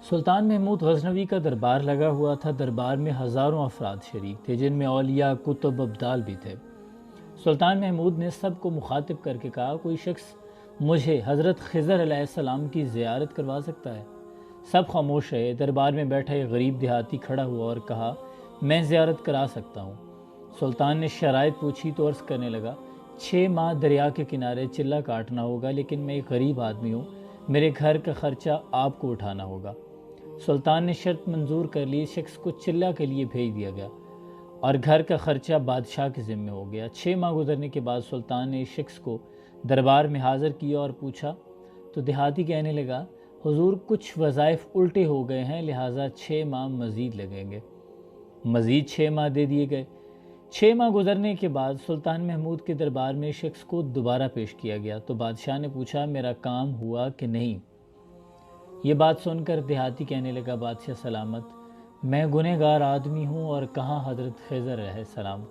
سلطان محمود غزنوی کا دربار لگا ہوا تھا۔ دربار میں ہزاروں افراد شریک تھے، جن میں اولیاء، کتب، ابدال بھی تھے۔ سلطان محمود نے سب کو مخاطب کر کے کہا، کوئی شخص مجھے حضرت خضر علیہ السلام کی زیارت کروا سکتا ہے؟ سب خاموش رہے۔ دربار میں بیٹھا ایک غریب دیہاتی کھڑا ہوا اور کہا، میں زیارت کرا سکتا ہوں۔ سلطان نے شرائط پوچھی تو عرض کرنے لگا، 6 ماہ دریا کے کنارے چلہ کاٹنا ہوگا، لیکن میں ایک غریب آدمی ہوں، میرے گھر کا خرچہ آپ کو اٹھانا ہوگا۔ سلطان نے شرط منظور کر لی۔ شخص کو چلہ کے لیے بھیج دیا گیا اور گھر کا خرچہ بادشاہ کے ذمہ ہو گیا۔ 6 ماہ گزرنے کے بعد سلطان نے اس شخص کو دربار میں حاضر کیا اور پوچھا تو دیہاتی کہنے لگا، حضور کچھ وظائف الٹے ہو گئے ہیں، لہٰذا 6 ماہ مزید لگیں گے۔ مزید 6 ماہ دے دیے گئے۔ 6 ماہ گزرنے کے بعد سلطان محمود کے دربار میں شخص کو دوبارہ پیش کیا گیا تو بادشاہ نے پوچھا، میرا کام ہوا کہ نہیں؟ یہ بات سن کر دیہاتی کہنے لگا، بادشاہ سلامت، میں گنہگار آدمی ہوں اور کہاں حضرت خضر علیہ السلام،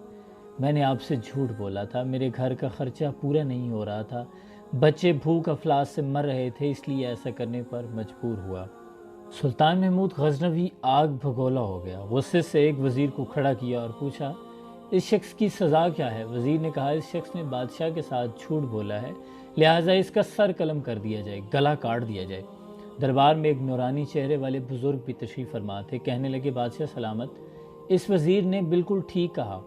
میں نے آپ سے جھوٹ بولا تھا، میرے گھر کا خرچہ پورا نہیں ہو رہا تھا، بچے بھوک افلاس سے مر رہے تھے، اس لیے ایسا کرنے پر مجبور ہوا۔ سلطان محمود غزنوی آگ بھگولا ہو گیا۔ غصے سے ایک وزیر کو کھڑا کیا اور پوچھا، اس شخص کی سزا کیا ہے؟ وزیر نے کہا، اس شخص نے بادشاہ کے ساتھ جھوٹ بولا ہے، لہٰذا اس کا سر قلم کر دیا جائے، گلا کاٹ دیا جائے۔ دربار میں ایک نورانی چہرے والے بزرگ بھی تشریف فرما تھے، کہنے لگے، بادشاہ سلامت، اس وزیر نے بالکل ٹھیک کہا۔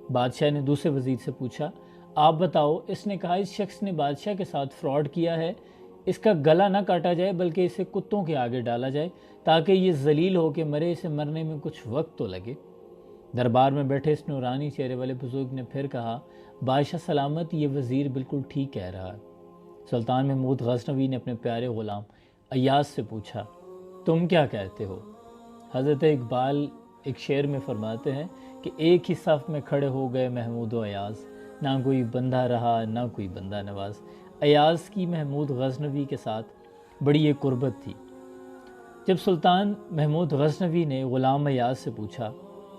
بادشاہ نے دوسرے وزیر سے پوچھا، آپ بتاؤ، اس نے کہا، اس شخص نے بادشاہ کے ساتھ فراڈ کیا ہے، اس کا گلا نہ کاٹا جائے بلکہ اسے کتوں کے آگے ڈالا جائے تاکہ یہ ذلیل ہو کے مرے، اسے مرنے میں کچھ وقت تو لگے۔ دربار میں بیٹھے اس نورانی چہرے والے بزرگ نے پھر کہا، بادشاہ سلامت، یہ وزیر بالکل ٹھیک کہہ رہا ہے۔ سلطان محمود غزنوی نے اپنے پیارے غلام ایاز سے پوچھا، تم کیا کہتے ہو؟ حضرت اقبال ایک شعر میں فرماتے ہیں کہ ایک ہی صف میں کھڑے ہو گئے محمود و ایاز، نہ کوئی بندہ رہا نہ کوئی بندہ نواز۔ ایاز کی محمود غزنوی کے ساتھ بڑی ایک قربت تھی۔ جب سلطان محمود غزنوی نے غلام ایاز سے پوچھا،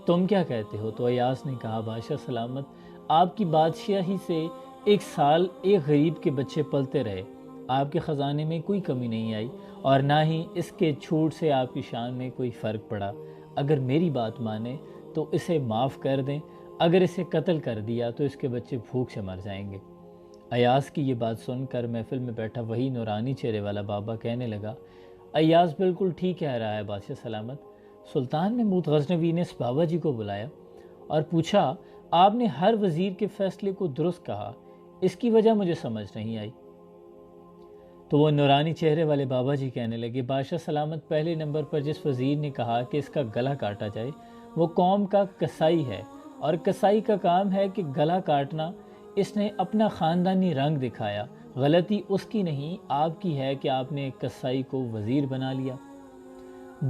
تم کیا کہتے ہو؟ تو ایاز نے کہا، بادشاہ سلامت، آپ کی بادشاہی سے 1 سال ایک غریب کے بچے پلتے رہے، آپ کے خزانے میں کوئی کمی نہیں آئی اور نہ ہی اس کے چھوٹ سے آپ کی شان میں کوئی فرق پڑا۔ اگر میری بات مانے تو اسے معاف کر دیں، اگر اسے قتل کر دیا تو اس کے بچے بھوک سے مر جائیں گے۔ ایاز کی یہ بات سن کر محفل میں بیٹھا وہی نورانی چہرے والا بابا کہنے لگا، ایاز بالکل ٹھیک کہہ رہا ہے بادشاہ سلامت۔ سلطان محمود غزنوی نے اس بابا جی کو بلایا اور پوچھا، آپ نے ہر وزیر کے فیصلے کو درست کہا، اس کی وجہ مجھے سمجھ نہیں آئی۔ تو وہ نورانی چہرے والے بابا جی کہنے لگے، بادشاہ سلامت، پہلے نمبر پر جس وزیر نے کہا کہ اس کا گلا کاٹا جائے وہ قوم کا کسائی ہے، اور کسائی کا کام ہے کہ گلا کاٹنا۔ اس نے اپنا خاندانی رنگ دکھایا، غلطی اس کی نہیں آپ کی ہے کہ آپ نے ایک کسائی کو وزیر بنا لیا۔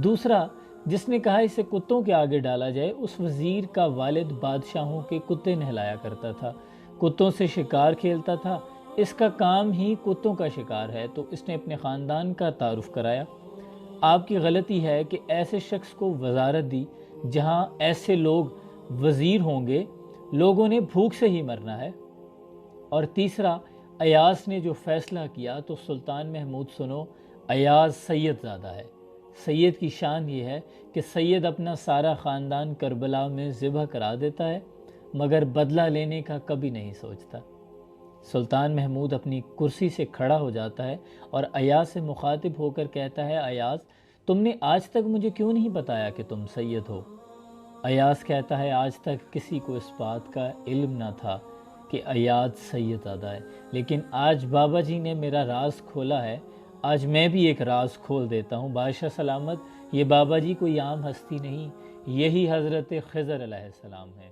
دوسرا، جس نے کہا اسے کتوں کے آگے ڈالا جائے، اس وزیر کا والد بادشاہوں کے کتے نہلایا کرتا تھا، کتوں سے شکار کھیلتا تھا، اس کا کام ہی کتوں کا شکار ہے، تو اس نے اپنے خاندان کا تعارف کرایا۔ آپ کی غلطی ہے کہ ایسے شخص کو وزارت دی، جہاں ایسے لوگ وزیر ہوں گے لوگوں نے بھوک سے ہی مرنا ہے۔ اور تیسرا، ایاز نے جو فیصلہ کیا تو سلطان محمود سنو، ایاز سید زادہ ہے۔ سید کی شان یہ ہے کہ سید اپنا سارا خاندان کربلا میں ذبح کرا دیتا ہے مگر بدلہ لینے کا کبھی نہیں سوچتا۔ سلطان محمود اپنی کرسی سے کھڑا ہو جاتا ہے اور ایاز سے مخاطب ہو کر کہتا ہے، ایاز، تم نے آج تک مجھے کیوں نہیں بتایا کہ تم سید ہو؟ ایاز کہتا ہے، آج تک کسی کو اس بات کا علم نہ تھا کہ ایاز سید زادہ ہے، لیکن آج بابا جی نے میرا راز کھولا ہے، آج میں بھی ایک راز کھول دیتا ہوں۔ بادشاہ سلامت، یہ بابا جی کوئی عام ہستی نہیں، یہی حضرت خضر علیہ السلام ہے۔